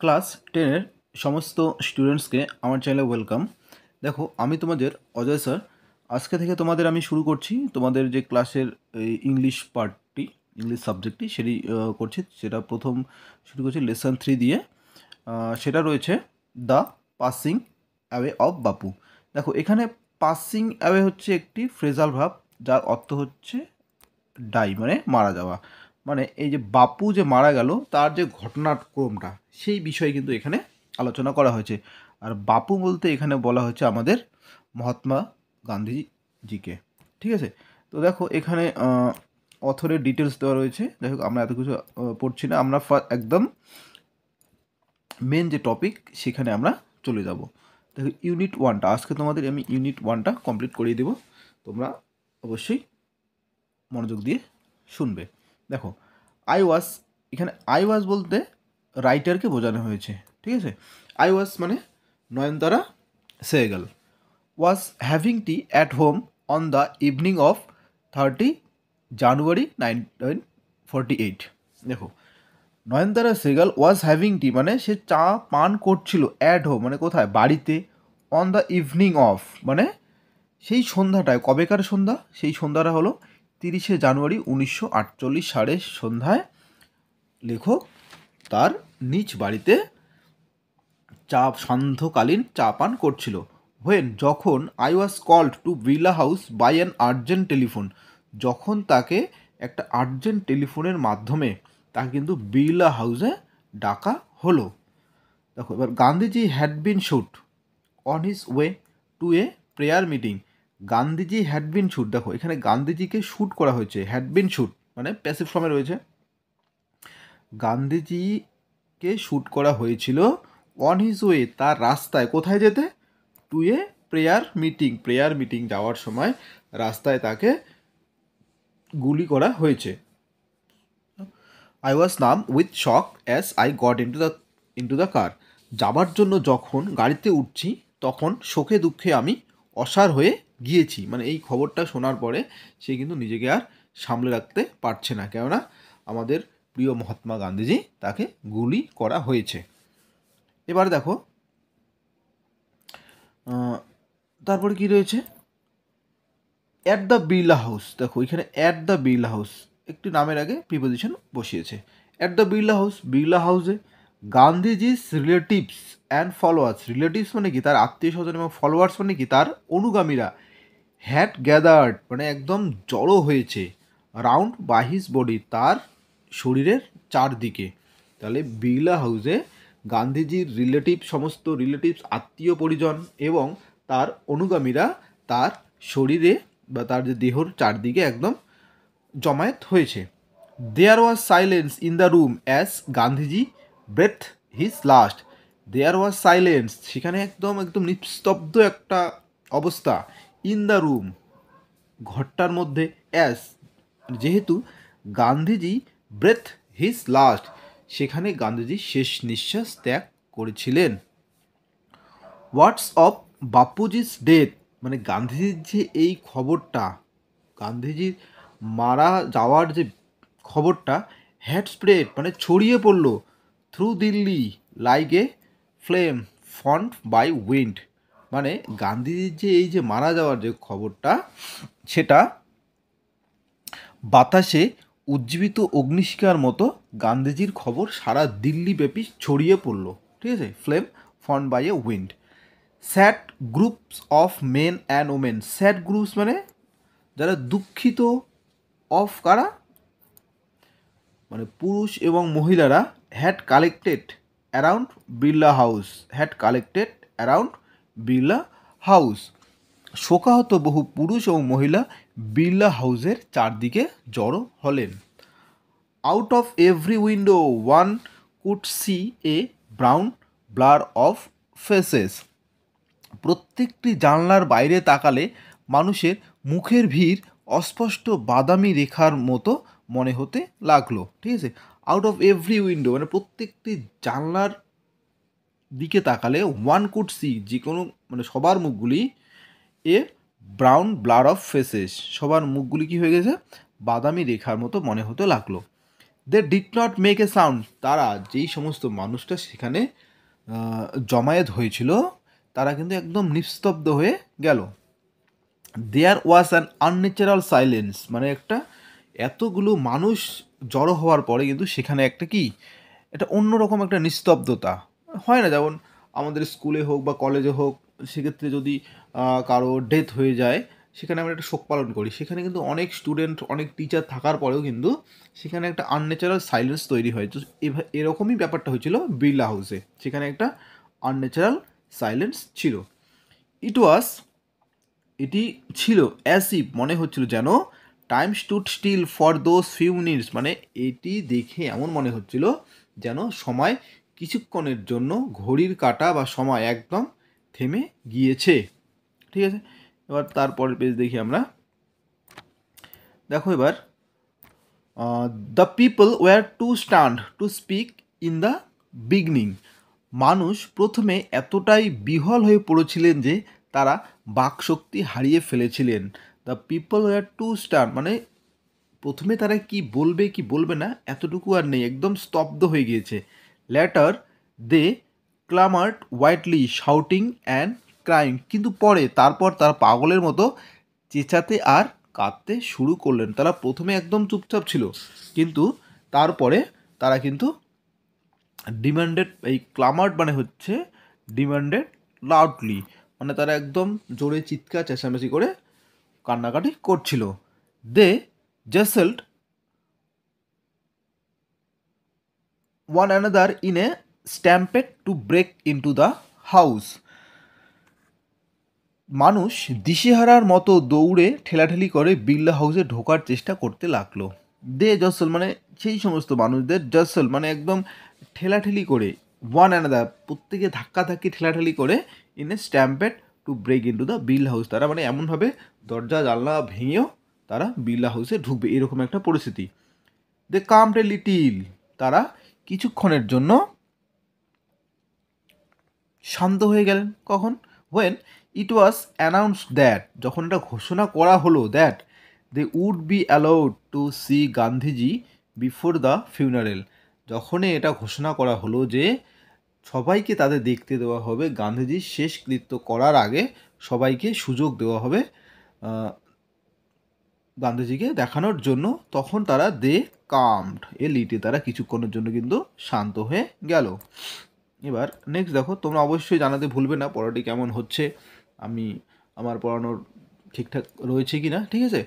Class 10 এর সমস্ত স্টুডেন্টসকে আমার চ্যানেলে ওয়েলকাম। দেখো, আমি তোমাদের অজয় স্যার। আজকে থেকে তোমাদের আমি শুরু করছি তোমাদের যে ক্লাসের এই ইংলিশ পার্টটি, ইংলিশ সাবজেক্টটি সেটি করছি। সেটা প্রথম শুরু করছি লেসন 3 দিয়ে। সেটা রয়েছে দ্য পাসিং অ্যাওয়ে অফ বাপু। দেখো, এখানে পাসিং অ্যাওয়ে হচ্ছে একটি ফ্রেজাল ভার্ব, যার অর্থ হচ্ছে ডাই মানে মারা যাওয়া। মানে এই যে বাপু যে মারা গেল তার যে ঘটনাক্রমটা সেই বিষয়ে কিন্তু এখানে আলোচনা করা হয়েছে। আর বাপু বলতে এখানে বলা হয়েছে আমাদের মহাত্মা গান্ধীজিকে। ঠিক আছে, তো দেখো এখানে অথরের ডিটেলস দেওয়া রয়েছে। দেখো, আমরা এত কিছু পড়ছি না, আমরা একদম মেন যে টপিক সেখানে আমরা চলে যাব। দেখো, ইউনিট 1টা আজকে তোমাদের আমি ইউনিট 1টা কমপ্লিট করিয়ে দেবো। তোমরা অবশ্যই মনোযোগ দিয়ে শুনবে। দেখো, আই ওয়াজ, এখানে আই ওয়াজ বলতে রাইটারকে বোঝানো হয়েছে। ঠিক আছে, আই ওয়াজ মানে Nayantara Sahgal was having tea at home on the evening of 30 January 1948। দেখো, নয়নতারা সেহগাল ওয়াজ হ্যাভিং টি মানে সে চা পান করছিল, অ্যাট হোম মানে কোথায়, বাড়িতে, অন দ্য ইভিনিং অফ মানে সেই সন্ধ্যাটায়। কবেকার সন্ধ্যা? সেই সন্ধ্যাটা হলো 30শে জানুয়ারি 1948 সালের সন্ধ্যায় লেখক তার নিজ বাড়িতে সান্ধ্যকালীন চা পান করছিল। হোয়েন যখন I was called to Birla house by an urgent telephone, যখন তাকে একটা আর্জেন্ট টেলিফোনের মাধ্যমে তাকে কিন্তু বিড়লা হাউসে ডাকা হলো। দেখো, এবার Gandhiji had been shoot on his way to a prayer meeting. Gandhiji had been shoot, দেখো এখানে গান্ধীজিকে শ্যুট করা হয়েছে, হ্যাড বিন শুট মানে প্যাসিভ ফর্মে রয়েছে। গান্ধীজিকে শ্যুট করা হয়েছিল অন হিজ ওয়ে তার রাস্তায়, কোথায় যেতে, to a prayer meeting, prayer meeting যাওয়ার সময় রাস্তায় তাকে গুলি করা হয়েছে। আই ওয়াজ নাম with shock as I got into the car. যাবার জন্য যখন গাড়িতে উঠছি তখন শোকে দুঃখে আমি অসাড় হয়ে গিয়েছি। মানে এই খবরটা শোনার পরে সে কিন্তু নিজেকে আর সামলে রাখতে পারছে না, কেননা আমাদের প্রিয় মহাত্মা গান্ধীজি তাকে গুলি করা হয়েছে। এবার দেখো, তারপরে কি রয়েছে, অ্যাট দ্য বিড়লা হাউস। দেখো, এখানে অ্যাট দ্য বিড়লা হাউস একটি নামের আগে প্রিপোজিশন বসিয়েছে। At the Birla house, Birla হাউসে গান্ধীজির রিলেটিভস অ্যান্ড ফলোয়ার্স, রিলেটিভস মানে কি তার আত্মীয় স্বজন, এবং ফলোয়ার্স মানে কি তার অনুগামীরা, হ্যাড গ্যাদার্ড মানে একদম জড়ো হয়েছে, রাউন্ড বাই হিজ বডি তার শরীরের চারদিকে। তাহলে বিড়লা হাউসে গান্ধীজির রিলেটিভ, সমস্ত রিলেটিভস আত্মীয় পরিজন এবং তার অনুগামীরা তার শরীরে বা তার যে দেহর চারদিকে একদম জমায়েত হয়েছে। There was silence in the room as Gandhiji breath his last. There was silence, সেখানে একদম একদম নিস্তব্ধ একটা অবস্থা, ইন দ্য রুম ঘরটার মধ্যে, অ্যাজ যেহেতু গান্ধীজি ব্রেথ হিজ লাস্ট সেখানে গান্ধীজি শেষ নিঃশ্বাস ত্যাগ করেছিলেন। হোয়াটস অফ বাপুজিস ডেথ মানে গান্ধীজির যে এই খবরটা, গান্ধীজির মারা যাওয়ার যে খবরটা, হ্যাড স্প্রেড মানে ছড়িয়ে পড়ল, through Delhi like a flame fanned by wind. মানে গান্ধীজির যে এই যে মারা যাওয়ার যে খবরটা, সেটা বাতাসে উজ্জীবিত অগ্নিশিখার মতো গান্ধীজির খবর সারা দিল্লিব্যাপী ছড়িয়ে পড়ল। ঠিক আছে, flame fanned by a wind. Sad groups of men and women, sad groups মানে যারা দুঃখিত, অফ কারা মানে পুরুষ এবং মহিলারা, had collected around Birla house, had collected around Birla house. শোকাহত বহু পুরুষ এবং মহিলা বিড়লা হাউসের চারদিকে জড়ো হলেন। Out of every window one could see a brown blur of faces. প্রত্যেকটি জানলার বাইরে তাকালে মানুষের মুখের ভিড় অস্পষ্ট বাদামি রেখার মতো মনে হতে লাগলো। ঠিক আছে, আউট অফ এভরি উইন্ডো মানে প্রত্যেকটি জানলার দিকে তাকালে, ওয়ান কুড সি যে কোনো মানে সবার মুখগুলি, a brown blur of faces সবার মুখগুলি কী হয়ে গেছে, বাদামি রেখার মতো মনে হতে লাগলো। They did not make a sound, তারা যেই সমস্ত মানুষটা সেখানে জমায়েত হয়েছিল তারা কিন্তু একদম নিস্তব্ধ হয়ে গেল। দেয়ার ওয়াজ অ্যান আনন্যাচারাল সাইলেন্স, মানে একটা এতগুলো মানুষ জড়ো হওয়ার পরে কিন্তু সেখানে একটা কি, এটা অন্যরকম একটা নিস্তব্ধতা হয় না, যেমন আমাদের স্কুলে হোক বা কলেজে হোক, সেক্ষেত্রে যদি কারো ডেথ হয়ে যায় সেখানে আমরা একটা শোক পালন করি, সেখানে কিন্তু অনেক স্টুডেন্ট অনেক টিচার থাকার পরেও কিন্তু সেখানে একটা আনন্যাচারাল সাইলেন্স তৈরি হয়। তো এরকমই ব্যাপারটা হয়েছিল বিড়লা হাউসে, সেখানে একটা আনন্যাচারাল সাইলেন্স ছিল। ইট ওয়াজ, এটি ছিল অ্যাজ ইফ, মনে হচ্ছিল যেন time stood still for those few minutes, মানে এটি দেখে এমন মনে হচ্ছিল যেন সময় কিছুক্ষণের জন্য ঘড়ির কাঁটা বা সময় একদম থেমে গিয়েছে। ঠিক আছে, এবার তারপরের পেজ দেখি আমরা। দেখো এবার, the people were too stunned to speak in the beginning, মানুষ প্রথমে এতটাই বিহ্বল হয়ে পড়েছিলেন যে তারা বাকশক্তি হারিয়ে ফেলেছিলেন। The people were too stunned, মানে প্রথমে তারা কি বলবে কি বলবে না এতটুকু আর নেই, একদম স্তব্ধ হয়ে গিয়েছে। Later they clamoured wildly shouting and crying, কিন্তু তারপর তারা পাগলের মতো চেঁচাতে আর কাঁদতে শুরু করলেন। তারা প্রথমে একদম চুপচাপ ছিল, কিন্তু তারপরে তারা কিন্তু ডিমান্ডেড, এই ক্লামার্ড মানে হচ্ছে ডিমান্ডেড লাউডলি, মানে তারা একদম জোরে চিৎকার চেঁচামেচি করে কান্নাকাটি করছিল। They jostled one another in a stampede to break into the house, মানুষ দিশেহারার মতো দৌড়ে ঠেলাঠেলি করে বিড়লা হাউসে ঢোকার চেষ্টা করতে লাগলো। দে জসল, মানে সেই সমস্ত মানুষদের, জসল মানে একদম ঠেলাঠেলি করে, ওয়ান অ্যানাদার প্রত্যেকে ধাক্কাধাক্কি ঠেলাঠেলি করে, in a stampede to break into the Birla house, তারা মানে এমনভাবে দরজা জানলা ভেঙেও তারা বিড়লা হাউসে ঢুকবে, এরকম একটা পরিস্থিতি। দে কামড এ লিটিল, তারা কিছুক্ষণের জন্য শান্ত হয়ে গেলেন। কখন? When it was announced that, যখন এটা ঘোষণা করা হলো that they would be allowed to see Gandhiji before the funeral, যখনই এটা ঘোষণা করা হলো যে সবাইকে তাদের দেখতে দেওয়া হবে, গান্ধীজির শেষকৃত্য করার আগে সবাইকে সুযোগ দেওয়া হবে গান্ধীজিকে দেখানোর জন্য, তখন তারা দে কামড এ লিটে, তারা কিছুক্ষণের জন্য কিন্তু শান্ত হয়ে গেল। এবার নেক্সট দেখো, তোমরা অবশ্যই জানাতে ভুলবে না পড়াটি কেমন হচ্ছে, আমি আমার পড়ানোর ঠিকঠাক রয়েছে কি না, ঠিক আছে।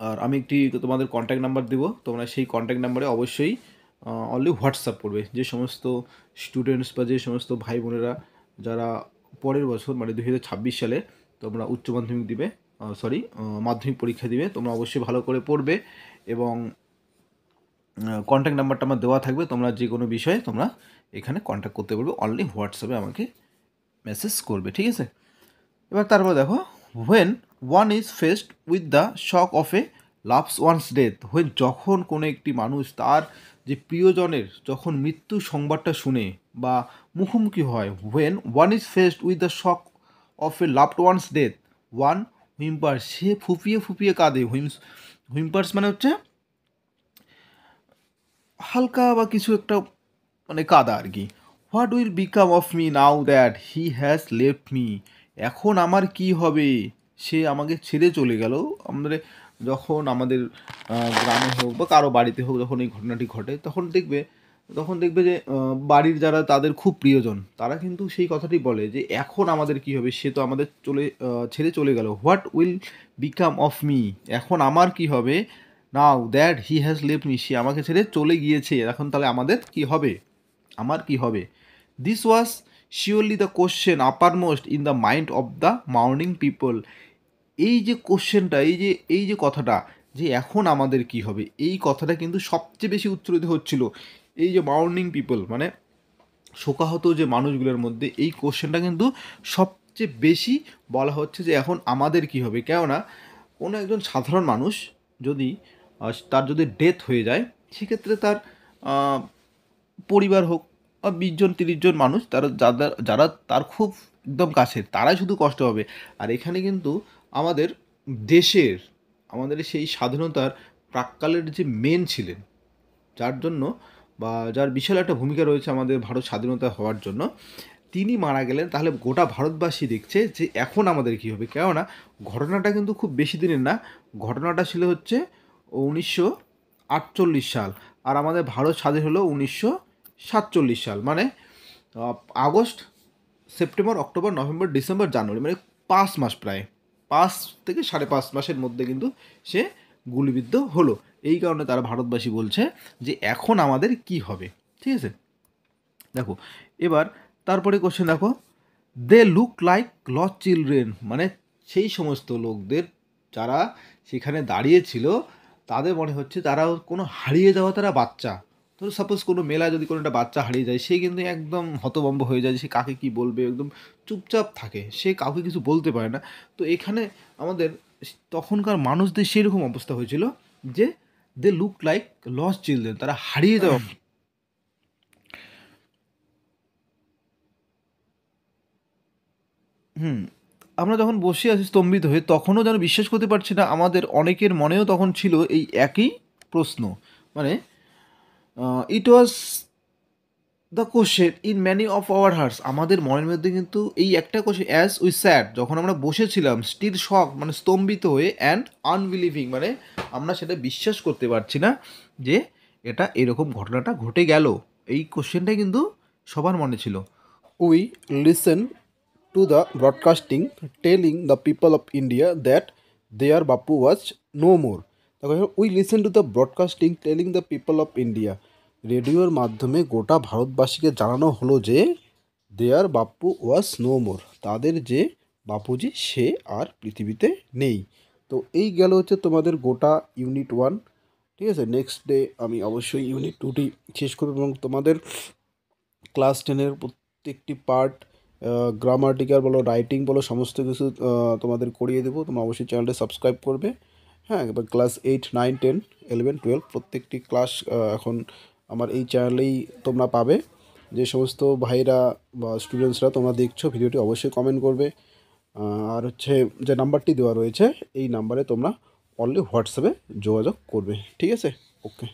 আর আমি একটি তোমাদের কন্ট্যাক্ট নাম্বার দেবো, তোমরা সেই কন্ট্যাক্ট নাম্বারে অবশ্যই অনলি হোয়াটসঅ্যাপ করবে। যে সমস্ত স্টুডেন্টস বা যে সমস্ত ভাই বোনেরা যারা পরের বছর মানে 2026 সালে তোমরা উচ্চ মাধ্যমিক দিবে, মাধ্যমিক পরীক্ষা দিবে, তোমরা অবশ্যই ভালো করে পড়বে এবং কন্ট্যাক্ট নাম্বারটা আমার দেওয়া থাকবে, তোমরা যে কোনো বিষয়ে তোমরা এখানে কন্ট্যাক্ট করতে পারবে, অনলি হোয়াটসঅ্যাপে আমাকে মেসেজ করবে, ঠিক আছে। এবার তারপর দেখো, when one is faced with the shock of a loved one's death, when যখন কোনো একটি মানুষ তার যে প্রিয়জনের যখন মৃত্যু সংবাদটা শুনে বা মুখোমুখি হয়, when one is faced with the shock of a loved one's death, one whimpers, সে ফুপিয়ে ফুপিয়ে কাঁদে। হুইম্পার্স মানে হচ্ছে হালকা বা কিছু একটা, মানে কাদা আর কি। What will become of me now that he has left me, এখন আমার কি হবে, সে আমাকে ছেড়ে চলে গেল। আমাদের যখন আমাদের গ্রামে হোক বা কারো বাড়িতে হোক যখন এই ঘটনাটি ঘটে, তখন দেখবে যে বাড়ির যারা তাদের খুব প্রিয়জন তারা কিন্তু সেই কথাটি বলে যে এখন আমাদের কি হবে, সে তো আমাদের ছেড়ে চলে গেল। What will become of me, এখন আমার কি হবে, now that he has left me, সে আমাকে ছেড়ে চলে গিয়েছে, এখন তাহলে আমাদের কি হবে, আমার কি হবে। This was surely the question uppermost in the mind of the mourning people, এই যে কোশ্চেনটা, এই যে কথাটা যে এখন আমাদের কি হবে, এই কথাটা কিন্তু সবচেয়ে বেশি উচ্চারিত হচ্ছিল এই যে মাউর্নিং পিপল, মানে শোকাহত যে মানুষগুলোর মধ্যে এই কোশ্চেনটা কিন্তু সবচেয়ে বেশি বলা হচ্ছে যে এখন আমাদের কি হবে। কেননা কোনো একজন সাধারণ মানুষ যদি তার যদি ডেথ হয়ে যায়, সেক্ষেত্রে তার পরিবার হোক বা 20 জন 30 জন মানুষ যারা তার খুব একদম কাছের, তারাই শুধু কষ্ট হবে। আর এখানে কিন্তু আমাদের দেশের, আমাদের সেই স্বাধীনতার প্রাক্কালের যে মেন ছিলেন, যার জন্য বা যার বিশাল একটা ভূমিকা রয়েছে আমাদের ভারত স্বাধীনতা হওয়ার জন্য, তিনি মারা গেলেন। তাহলে গোটা ভারতবাসী দেখছে যে এখন আমাদের কী হবে। কেননা ঘটনাটা কিন্তু খুব বেশি দিনের না, ঘটনাটা ছিল হচ্ছে 1948 সাল, আর আমাদের ভারত স্বাধীন হলো 1947 সাল। মানে আগস্ট, সেপ্টেম্বর, অক্টোবর, নভেম্বর, ডিসেম্বর, জানুয়ারি, মানে 5 মাস, প্রায় 5 থেকে 5.5 মাসের মধ্যে কিন্তু সে গুলিবিদ্ধ হলো। এই কারণে তারা ভারতবাসী বলছে যে এখন আমাদের কি হবে। ঠিক আছে, দেখো এবার তারপরে কোশ্চেন দেখো, they look like lost children, মানে সেই সমস্ত লোকদের যারা সেখানে দাঁড়িয়েছিল তাদের মনে হচ্ছে তারা কোনো হারিয়ে যাওয়া তারা বাচ্চা। তো সাপোজ কোনো মেলায় যদি কোনো একটা বাচ্চা হারিয়ে যায়, সে কিন্তু একদম হতভম্ব হয়ে যায়, সে কাকে কী বলবে, একদম চুপচাপ থাকে, সে কাউকে কিছু বলতে পারে না। তো এখানে আমাদের তখনকার মানুষদের সেরকম অবস্থা হয়েছিল যে they look like lost children, তারা হারিয়ে যাওয়া। আমরা যখন বসে আছি স্তম্ভিত হয়ে, তখনও যেন বিশ্বাস করতে পারছি না, আমাদের অনেকের মনেও তখন ছিল এই একই প্রশ্ন। মানে it was the question in many of our hearts, আমাদের মনের মধ্যে কিন্তু এই একটা কোশ্চেন, অ্যাজ উই স্যাট, যখন আমরা বসেছিলাম, স্টিল শক, মানে স্তম্ভিত হয়ে, অ্যান্ড আনবিলিভিং, মানে আমরা সেটা বিশ্বাস করতে পারছি না যে এটা এরকম ঘটনাটা ঘটে গেল। এই কোশ্চেনটাই কিন্তু সবার মনে ছিল। We listen to the broadcasting telling the people of India that their Bapu was no more. We listen to the broadcasting telling the people of India. রেডিওর মাধ্যমে গোটা ভারতবাসীকে জানানো হলো যে দেয়ার বাপু ওয়াজ নো মোর, তাদের যে বাপুজি সে আর পৃথিবীতে নেই। তো এই গেল হচ্ছে তোমাদের গোটা ইউনিট 1। ঠিক আছে, নেক্সট ডে আমি অবশ্যই ইউনিট 2টি শেষ করব এবং তোমাদের ক্লাস 10-এর প্রত্যেকটি পার্ট, গ্রামাটিক্যাল বলো, রাইটিং বলো, সমস্ত কিছু তোমাদের করিয়ে দেবো। তোমরা অবশ্যই চ্যানেলটা সাবস্ক্রাইব করবে। হ্যাঁ, এবার ক্লাস 8, 9, 10, 11, 12 প্রত্যেকটি ক্লাস এখন আমার এই চ্যানেলেই তোমরা পাবে। যে সমস্ত ভাইরা বা স্টুডেন্টসরা তোমরা দেখছো ভিডিওটি, অবশ্যই কমেন্ট করবে। আর হচ্ছে যে নাম্বারটি দেওয়া রয়েছে এই নাম্বারে তোমরা অনলি হোয়াটসঅ্যাপে যোগাযোগ করবে। ঠিক আছে, ওকে।